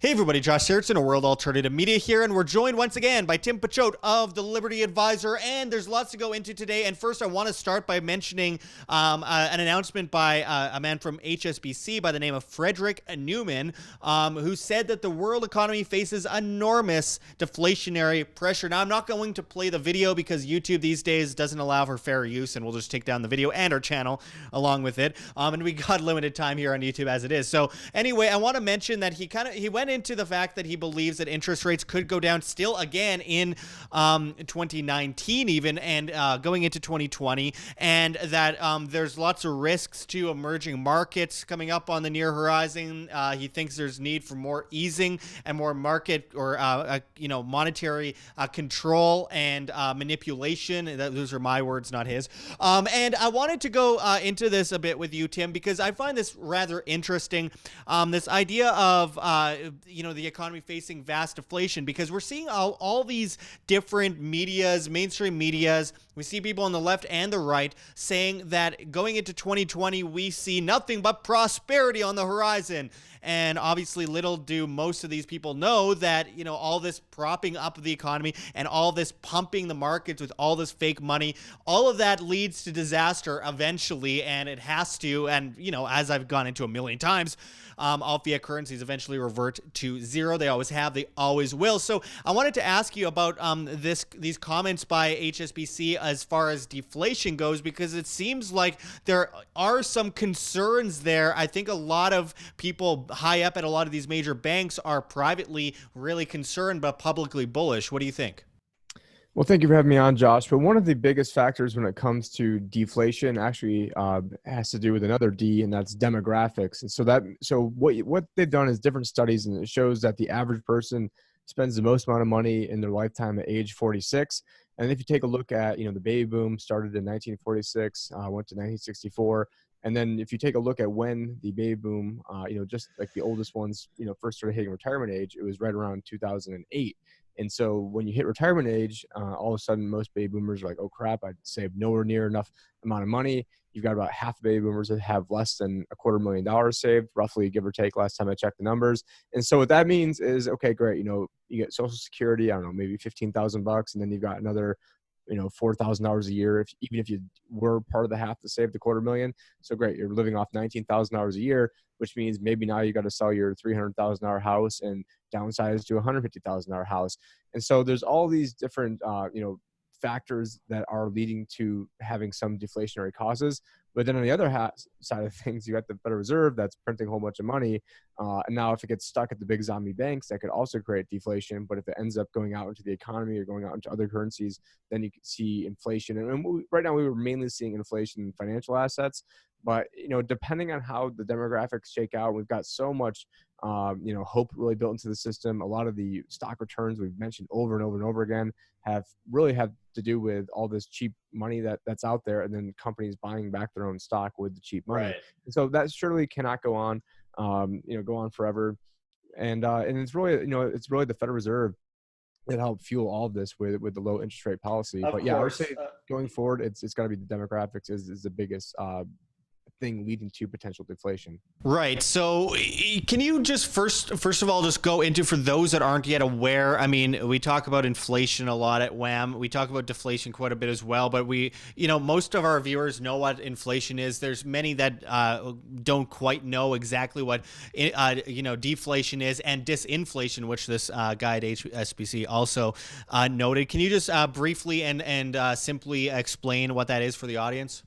Hey everybody, Josh Sigurdson, a World Alternative Media here, and we're joined once again by Tim Picciott of the Liberty Advisor, and there's lots to go into today. And first, I want to start by mentioning an announcement by a man from HSBC by the name of Frederic Neumann, who said that the world economy faces enormous deflationary pressure. Now, I'm not going to play the video because YouTube these days doesn't allow for fair use, and we'll just take down the video and our channel along with it. And we got limited time here on YouTube as it is. So anyway, I want to mention that he went into the fact that he believes that interest rates could go down still again in 2019 even, and going into 2020, and that there's lots of risks to emerging markets coming up on the near horizon. He thinks there's need for more easing and more market or monetary control and manipulation. Those are my words, not his. And I wanted to go into this a bit with you, Tim, because I find this rather interesting. This idea of the economy facing vast deflation, because we're seeing all these different medias, mainstream medias. We see people on the left and the right saying that going into 2020, we see nothing but prosperity on the horizon. And obviously, little do most of these people know that, all this propping up the economy and all this pumping the markets with all this fake money, all of that leads to disaster eventually, and it has to. And, as I've gone into a million times, all fiat currencies eventually revert to zero. They always have, they always will. So I wanted to ask you about these comments by HSBC as far as deflation goes, because it seems like there are some concerns there. I think a lot of people high up at a lot of these major banks are privately really concerned but publicly bullish. What do you think? Well, thank you for having me on, Josh. But one of the biggest factors when it comes to deflation actually has to do with another D, and that's demographics. And so what they've done is different studies, and it shows that the average person spends the most amount of money in their lifetime at age 46. And if you take a look at, the baby boom started in 1946, went to 1964. And then if you take a look at when the baby boom, just like the oldest ones, first started hitting retirement age, it was right around 2008. And so when you hit retirement age, all of a sudden most baby boomers are like, oh crap, I saved nowhere near enough amount of money. You've got about half the baby boomers that have less than $250,000 saved, roughly, give or take, last time I checked the numbers. And so what that means is, okay, great. You get Social Security, I don't know, maybe $15,000, and then you've got another $4,000 a year, even if you were part of the half to save the $250,000. So great, you're living off $19,000 a year, which means maybe now you got to sell your $300,000 house and downsize to a $150,000 house. And so there's all these different factors that are leading to having some deflationary causes. But then on the other side of things, you got the Federal Reserve that's printing a whole bunch of money. And now if it gets stuck at the big zombie banks, that could also create deflation. But if it ends up going out into the economy or going out into other currencies, then you can see inflation. And right now we were mainly seeing inflation in financial assets. But, depending on how the demographics shake out, we've got so much, hope really built into the system. A lot of the stock returns we've mentioned over and over and over again have to do with all this cheap money that's out there, and then companies buying back their own stock with the cheap money. Right. And so that surely cannot go on, go on forever. And it's really, it's really the Federal Reserve that helped fuel all of this with the low interest rate policy. But yeah, I would say going forward, it's got to be the demographics is the biggest thing leading to potential deflation. Right. So can you just first of all just go into, for those that aren't yet aware, I mean, we talk about inflation a lot at WAM. We talk about deflation quite a bit as well, but most of our viewers know what inflation is. There's many that don't quite know exactly what deflation is, and disinflation, which this guy at HSBC also noted. Can you just briefly and simply explain what that is for the audience?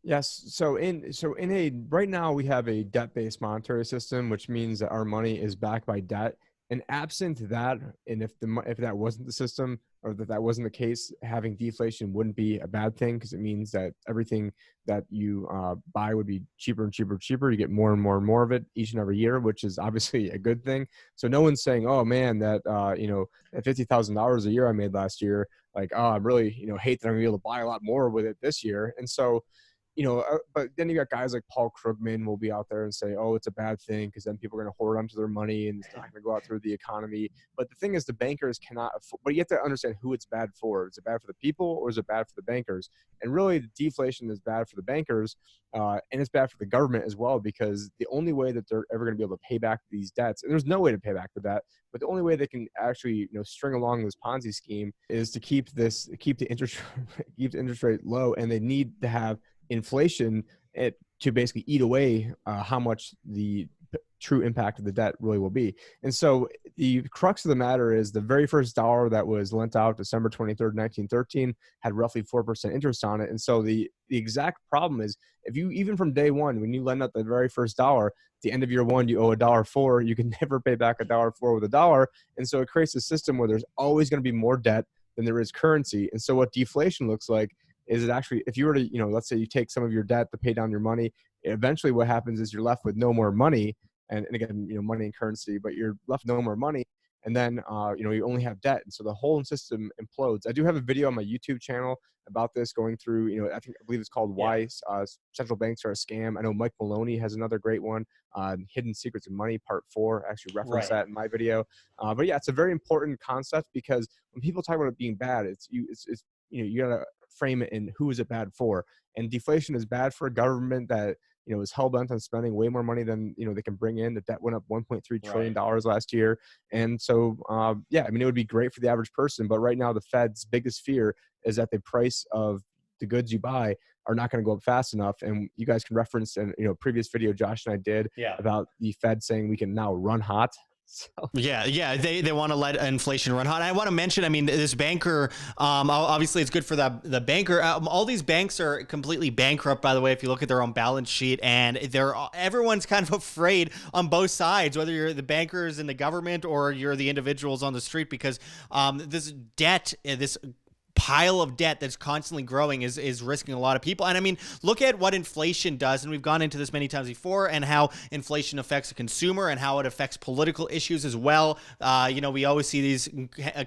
Yes. So right now we have a debt-based monetary system, which means that our money is backed by debt. And absent that, and if that wasn't the system, or that wasn't the case, having deflation wouldn't be a bad thing, because it means that everything that you buy would be cheaper and cheaper and cheaper. You get more and more and more of it each and every year, which is obviously a good thing. So no one's saying, oh man, that at $50,000 a year I made last year, like, oh, I really hate that I'm gonna be able to buy a lot more with it this year. And so but then you got guys like Paul Krugman will be out there and say, oh, it's a bad thing because then people are going to hoard onto their money and it's not going to go out through the economy. But the thing is, the bankers cannot afford, but you have to understand who it's bad for. Is it bad for the people or is it bad for the bankers? And really, the deflation is bad for the bankers, and it's bad for the government as well, because the only way that they're ever going to be able to pay back these debts, and there's no way to pay back the debt, but the only way they can actually string along this Ponzi scheme is to keep the interest rate low, and they need to have inflation to basically eat away how much the true impact of the debt really will be. And so the crux of the matter is the very first dollar that was lent out December 23rd, 1913 had roughly 4% interest on it. And so the exact problem is, if you, even from day one, when you lend out the very first dollar, at the end of year one, you owe $1.04, you can never pay back $1.04 with a dollar. And so it creates a system where there's always going to be more debt than there is currency. And so what deflation looks like is, it actually, if you were to, let's say you take some of your debt to pay down your money, eventually what happens is you're left with no more money. And again, money and currency, but you're left with no more money. And then, you only have debt. And so the whole system implodes. I do have a video on my YouTube channel about this, going through, I believe it's called Why Central Banks Are a Scam. I know Mike Maloney has another great one, Hidden Secrets of Money, Part 4. I actually reference that in my video. But yeah, it's a very important concept, because when people talk about it being bad, you gotta frame it in who is it bad for. And deflation is bad for a government that is hell bent on spending way more money than they can bring in. The debt went up $1.3 trillion last year, and so it would be great for the average person. But right now, the Fed's biggest fear is that the price of the goods you buy are not going to go up fast enough. And you guys can reference in previous video Josh and I did about the Fed saying we can now run hot. So. Yeah, they want to let inflation run hot. I want to mention, this banker, obviously it's good for the banker. All these banks are completely bankrupt, by the way, if you look at their own balance sheet, and everyone's kind of afraid on both sides, whether you're the bankers in the government or you're the individuals on the street, because this debt, this pile of debt that's constantly growing is risking a lot of people. And look at what inflation does, and we've gone into this many times before, and how inflation affects the consumer and how it affects political issues as well. We always see these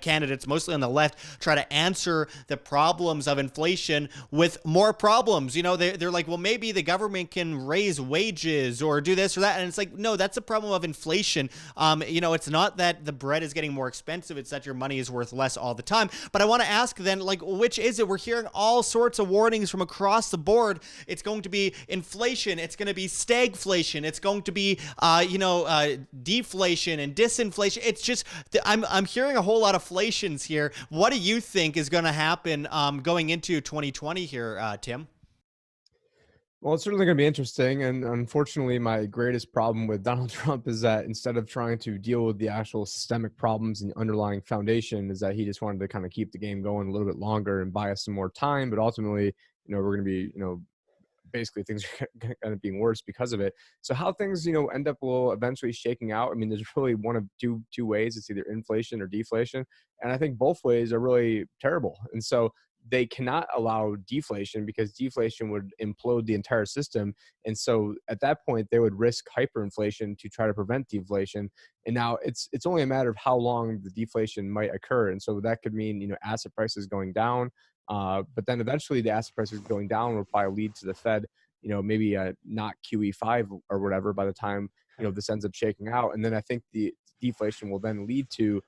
candidates, mostly on the left, try to answer the problems of inflation with more problems. They're like, well, maybe the government can raise wages or do this or that. And it's like, no, that's a problem of inflation. It's not that the bread is getting more expensive, it's that your money is worth less all the time. But I want to ask then, which is it? We're hearing all sorts of warnings from across the board. It's going to be inflation. It's going to be stagflation. It's going to be, deflation and disinflation. It's just, I'm hearing a whole lot of flations here. What do you think is going to happen going into 2020 here, Tim? Well, it's certainly going to be interesting. And unfortunately, my greatest problem with Donald Trump is that instead of trying to deal with the actual systemic problems and underlying foundation, is that he just wanted to kind of keep the game going a little bit longer and buy us some more time. But ultimately, we're going to be, basically things are going to end up being worse because of it. So how things, end up will eventually shaking out. There's really one of two ways. It's either inflation or deflation. And I think both ways are really terrible. And so they cannot allow deflation, because deflation would implode the entire system. And so at that point, they would risk hyperinflation to try to prevent deflation. And now it's only a matter of how long the deflation might occur. And so that could mean, asset prices going down. But then eventually the asset prices going down will probably lead to the Fed, maybe not QE5 or whatever by the time, this ends up shaking out. And then I think the deflation will then lead to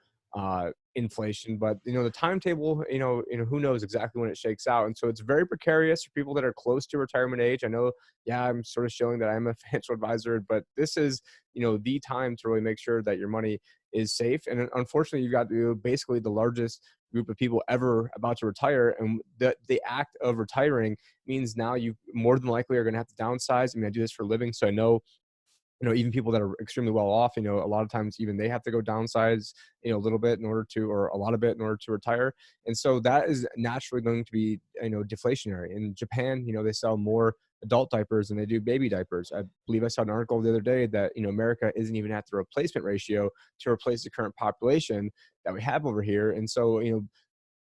inflation. But the timetable, who knows exactly when it shakes out. And so it's very precarious for people that are close to retirement age. I know, I'm sort of showing that I'm a financial advisor, but this is the time to really make sure that your money is safe. And unfortunately, you've got basically the largest group of people ever about to retire, and the act of retiring means now you more than likely are going to have to downsize. I do this for a living, so I know even people that are extremely well off, a lot of times even they have to go downsize, a little bit in order to, or a lot of it in order to retire. And so that is naturally going to be, deflationary. In Japan, they sell more adult diapers than they do baby diapers. I believe I saw an article the other day that, America isn't even at the replacement ratio to replace the current population that we have over here. And so,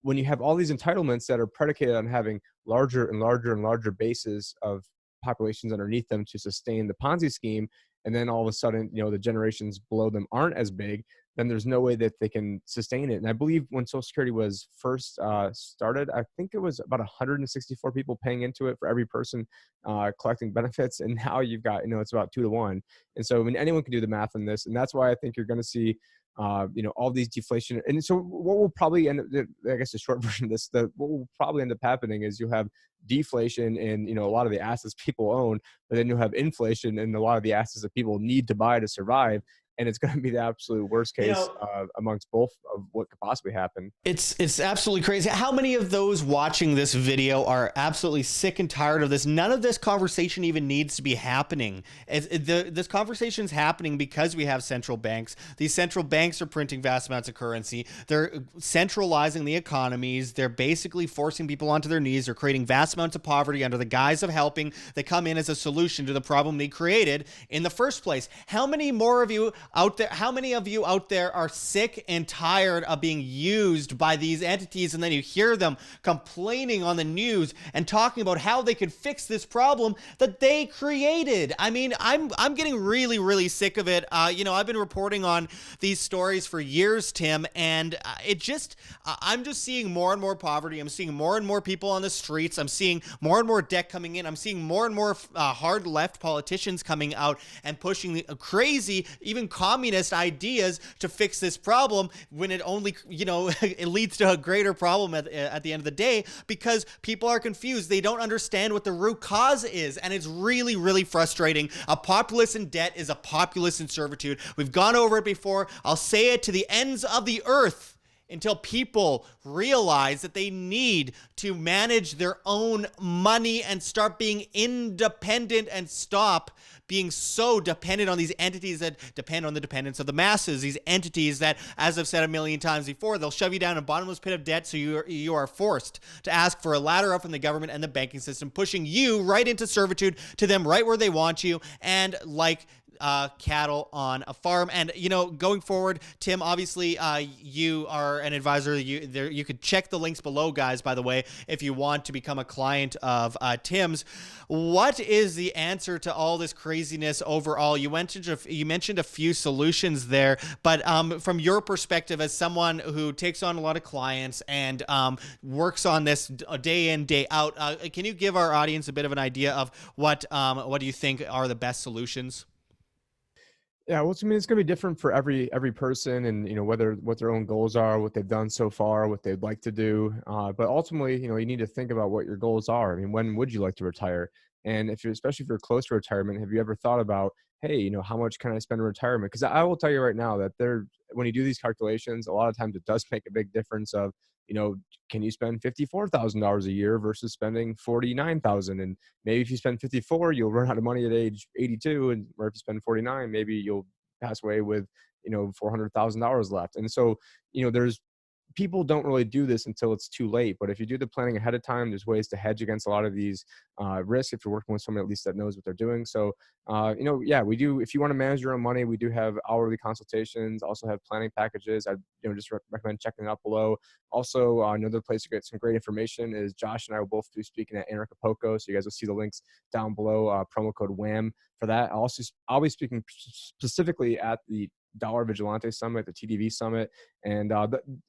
when you have all these entitlements that are predicated on having larger and larger and larger bases of populations underneath them to sustain the Ponzi scheme, and then all of a sudden, the generations below them aren't as big, then there's no way that they can sustain it. And I believe when Social Security was first started, I think it was about 164 people paying into it for every person collecting benefits. And now you've got, it's about 2 to 1. And so, I mean, anyone can do the math on this. And that's why I think you're going to see, all these deflation. And so what will probably end up, I guess the short version of this, what will probably end up happening is you'll have deflation in, a lot of the assets people own, but then you'll have inflation in a lot of the assets that people need to buy to survive. And it's going to be the absolute worst case amongst both of what could possibly happen. It's absolutely crazy. How many of those watching this video are absolutely sick and tired of this? None of this conversation even needs to be happening. This conversation is happening because we have central banks. These central banks are printing vast amounts of currency. They're centralizing the economies. They're basically forcing people onto their knees. They're creating vast amounts of poverty under the guise of helping. They come in as a solution to the problem they created in the first place. How many of you out there are sick and tired of being used by these entities, and then you hear them complaining on the news and talking about how they could fix this problem that they created? I mean, I'm getting really, really sick of it. I've been reporting on these stories for years, Tim, and I'm just seeing more and more poverty. I'm seeing more and more people on the streets. I'm seeing more and more debt coming in. I'm seeing more and more hard left politicians coming out and pushing the crazy, even communist ideas to fix this problem, when it only, it leads to a greater problem at the end of the day, because people are confused. They don't understand what the root cause is. And it's really, really frustrating. A populace in debt is a populace in servitude. We've gone over it before. I'll say it to the ends of the earth until people realize that they need to manage their own money and start being independent and stop being so dependent on these entities that depend on the dependence of the masses. These entities that, as I've said a million times before, they'll shove you down a bottomless pit of debt, so you are forced to ask for a ladder up from the government and the banking system, pushing you right into servitude to them right where they want you, and like cattle on a farm. And going forward, Tim, obviously you are an advisor. You could check the links below, guys, by the way, if you want to become a client of Tim's. What is the answer to all this craziness overall? You mentioned a few solutions there, but from your perspective as someone who takes on a lot of clients and works on this day in, day out, can you give our audience a bit of an idea of what do you think are the best solutions? Yeah, well, I mean, it's going to be different for every person, and whether what their own goals are, what they've done so far, what they'd like to do. But ultimately, you need to think about what your goals are. I mean, when would you like to retire? And especially if you're close to retirement, have you ever thought about, hey, how much can I spend in retirement? Because I will tell you right now that when you do these calculations, a lot of times it does make a big difference of, can you spend $54,000 a year versus spending $49,000? And maybe if you spend 54, you'll run out of money at age 82, or if you spend 49, maybe you'll pass away with $400,000 left. And so there's people don't really do this until it's too late. But if you do the planning ahead of time, there's ways to hedge against a lot of these risks if you're working with someone at least that knows what they're doing. So, we do. If you want to manage your own money, we do have hourly consultations. Also have planning packages. I just recommend checking it out below. Also, another place to get some great information is Josh and I will both be speaking at Anarchapulco. So you guys will see the links down below. Promo code WHAM for that. I'll be speaking specifically at the Dollar Vigilante Summit, the TDV Summit. And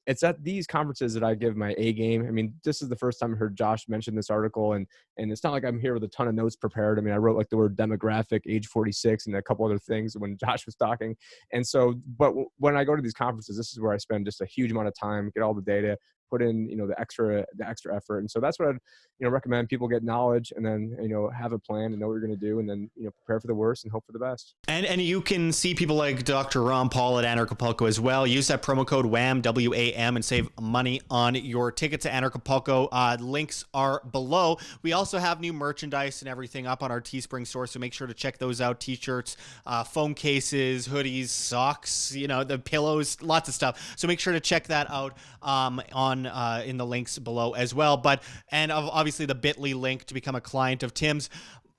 it's at these conferences that I give my A game. I mean, this is the first time I heard Josh mention this article, and it's not like I'm here with a ton of notes prepared. I mean, I wrote like the word demographic, age 46, and a couple other things when Josh was talking. And so, but when I go to these conferences, this is where I spend just a huge amount of time, get all the data, put in, the extra effort. And so that's what I'd, recommend. People get knowledge, and then, have a plan and know what you're going to do, and then, prepare for the worst and hope for the best. And you can see people like Dr. Ron Paul at Anarchapulco as well. Use that promo code WHAM, WAM, and save money on your ticket to Anarchapulco. Links are below. We also have new merchandise and everything up on our Teespring store, so make sure to check those out. T-shirts, phone cases, hoodies, socks, the pillows, lots of stuff. So make sure to check that out in the links below as well. And obviously the bit.ly link to become a client of Tim's.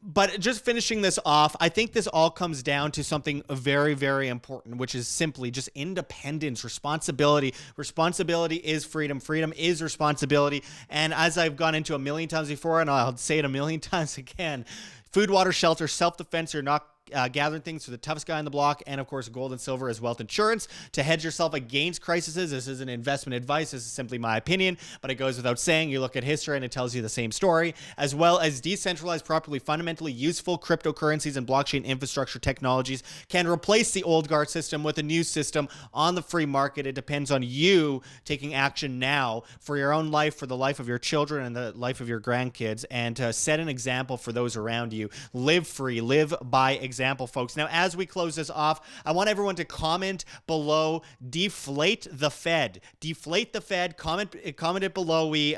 But just finishing this off, I think this all comes down to something very, very important, which is simply just independence, responsibility. Responsibility is freedom. Freedom is responsibility. And as I've gone into a million times before, and I'll say it a million times again, food, water, shelter, self-defense are not gathering things for the toughest guy on the block, and of course, gold and silver as wealth insurance to hedge yourself against crises. This isn't investment advice. This is simply my opinion, but it goes without saying. You look at history and it tells you the same story, as well as decentralized, properly, fundamentally useful cryptocurrencies and blockchain infrastructure technologies can replace the old guard system with a new system on the free market. It depends on you taking action now for your own life, for the life of your children and the life of your grandkids, and to set an example for those around you. Live free, live by example, folks. Now, as we close this off, I want everyone to comment below, deflate the Fed. Deflate the Fed. Comment it below. We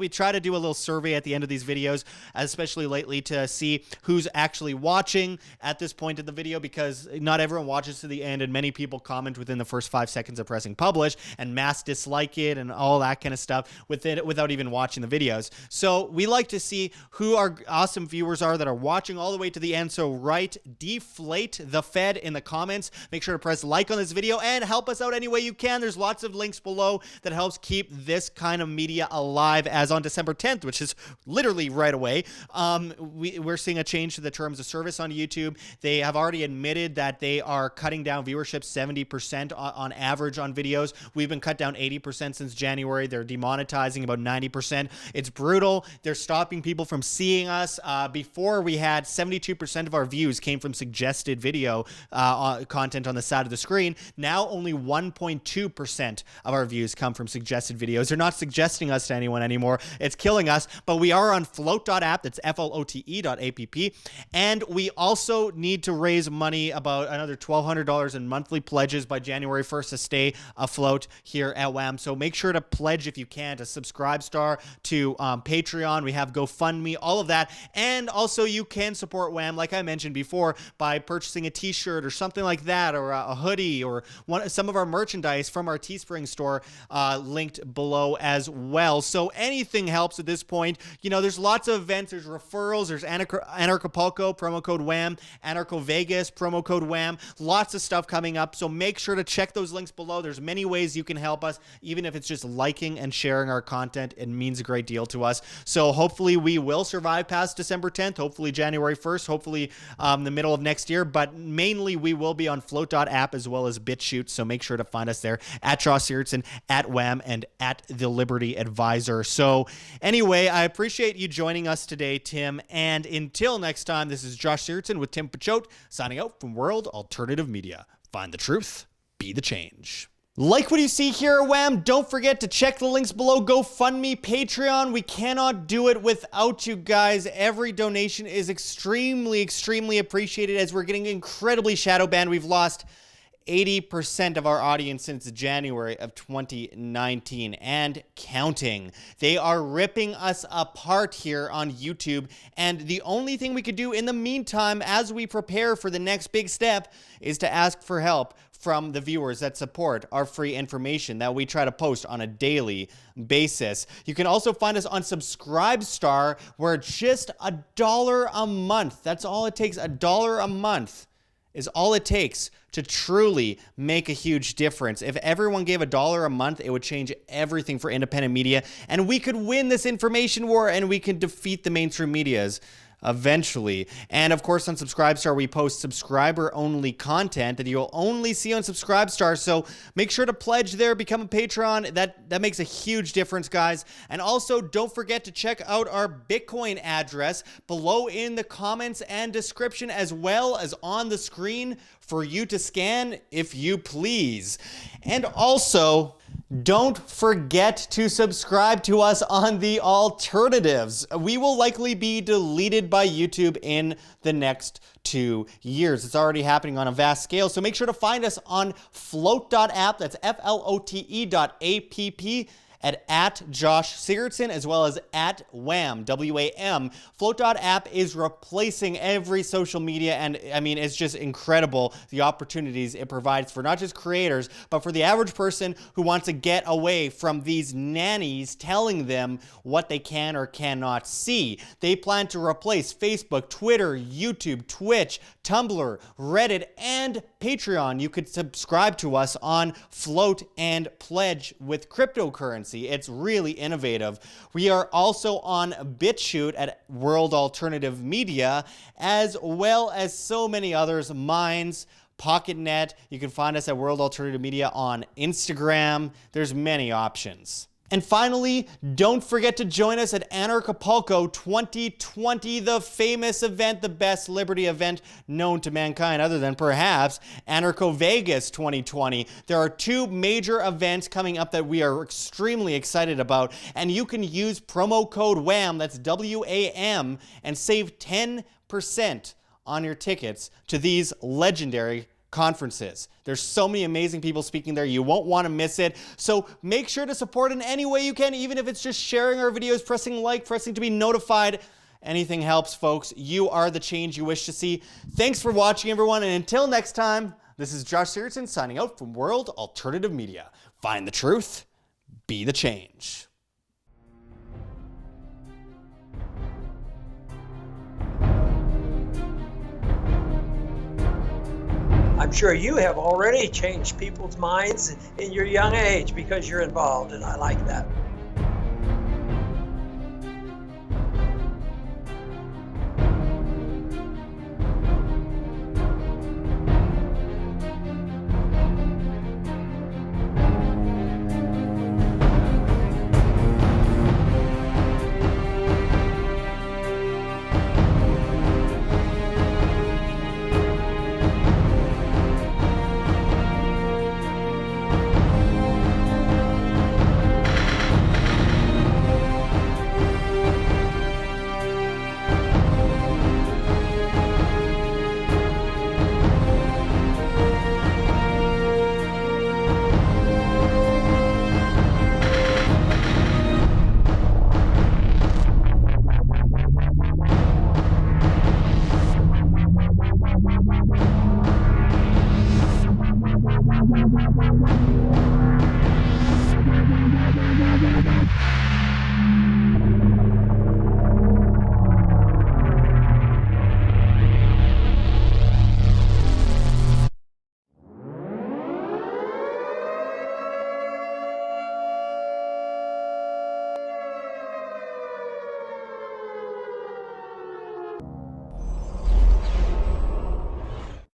try to do a little survey at the end of these videos, especially lately, to see who's actually watching at this point of the video, because not everyone watches to the end, and many people comment within the first 5 seconds of pressing publish and mass dislike it and all that kind of stuff without even watching the videos. So we like to see who our awesome viewers are that are watching all the way to the end. So write deflate the Fed in the comments. Make sure to press like on this video and help us out any way you can. There's lots of links below that helps keep this kind of media alive, as on December 10th, which is literally right away, we're seeing a change to the terms of service on YouTube. They have already admitted that they are cutting down viewership 70% on average on videos. We've been cut down 80% since January. They're demonetizing about 90%. It's brutal. They're stopping people from seeing us. Before, we had 72% of our views came from suggested video content on the side of the screen. Now only 1.2% of our views come from suggested videos. They're not suggesting us to anyone anymore. It's killing us, but we are on float.app. That's flote.app. And we also need to raise money, about another $1,200 in monthly pledges by January 1st to stay afloat here at WAM. So make sure to pledge if you can to Subscribestar, to Patreon. We have GoFundMe, all of that. And also you can support WAM, like I mentioned before, by purchasing a t-shirt or something like that, or a hoodie, or some of our merchandise from our Teespring store linked below as well. So anything helps at this point. You know, there's lots of events. There's referrals. There's Anarchapulco, promo code WAM. Anarcho Vegas, promo code WAM. Lots of stuff coming up. So make sure to check those links below. There's many ways you can help us, even if it's just liking and sharing our content. It means a great deal to us. So hopefully we will survive past December 10th, hopefully January 1st, hopefully the middle of next year, but mainly we will be on float.app as well as BitChute. So make sure to find us there at Josh Sigurdson, at WAM, and at the Liberty Advisor. So anyway, I appreciate you joining us today, Tim. And until next time, this is Josh Sigurdson with Tim Picciott signing out from World Alternative Media. Find the truth, be the change. Like what you see here at WAM, don't forget to check the links below. GoFundMe, Patreon. We cannot do it without you guys. Every donation is extremely, extremely appreciated, as we're getting incredibly shadow banned. We've lost 80% of our audience since January of 2019 and counting. They are ripping us apart here on YouTube, and the only thing we could do in the meantime as we prepare for the next big step is to ask for help from the viewers that support our free information that we try to post on a daily basis. You can also find us on Subscribestar, where just $1 a month, that's all it takes, $1 a month is all it takes to truly make a huge difference. If everyone gave $1 a month, it would change everything for independent media, and we could win this information war, and we can defeat the mainstream medias eventually. And of course, on Subscribestar, we post subscriber-only content that you'll only see on Subscribestar. So make sure to pledge there, become a patron. That makes a huge difference, guys. And also, don't forget to check out our Bitcoin address below in the comments and description, as well as on the screen for you to scan, if you please. And also, don't forget to subscribe to us on the alternatives. We will likely be deleted by YouTube in the next 2 years. It's already happening on a vast scale. So make sure to find us on float.app. That's flote.app. At Josh Sigurdson, as well as at WAM, W-A-M. Float.app is replacing every social media, and I mean, it's just incredible the opportunities it provides for not just creators, but for the average person who wants to get away from these nannies telling them what they can or cannot see. They plan to replace Facebook, Twitter, YouTube, Twitch, Tumblr, Reddit, and Patreon. You could subscribe to us on Float and pledge with cryptocurrency. cryptocurrency. It's really innovative. We are also on BitChute at World Alternative Media, as well as so many others, Minds, PocketNet. You can find us at World Alternative Media on Instagram. There's many options. And finally, don't forget to join us at Anarchapulco 2020, the famous event, the best Liberty event known to mankind, other than perhaps Anarcho Vegas 2020. There are two major events coming up that we are extremely excited about, and you can use promo code WAM, that's WAM, and save 10% on your tickets to these legendary conferences. There's so many amazing people speaking there. You won't want to miss it. So make sure to support in any way you can, even if it's just sharing our videos, pressing like, pressing to be notified. Anything helps, folks. You are the change you wish to see. Thanks for watching, everyone. And until next time, this is Josh Sigurdson signing out from World Alternative Media. Find the truth, be the change. I'm sure you have already changed people's minds in your young age because you're involved, and I like that. Bye.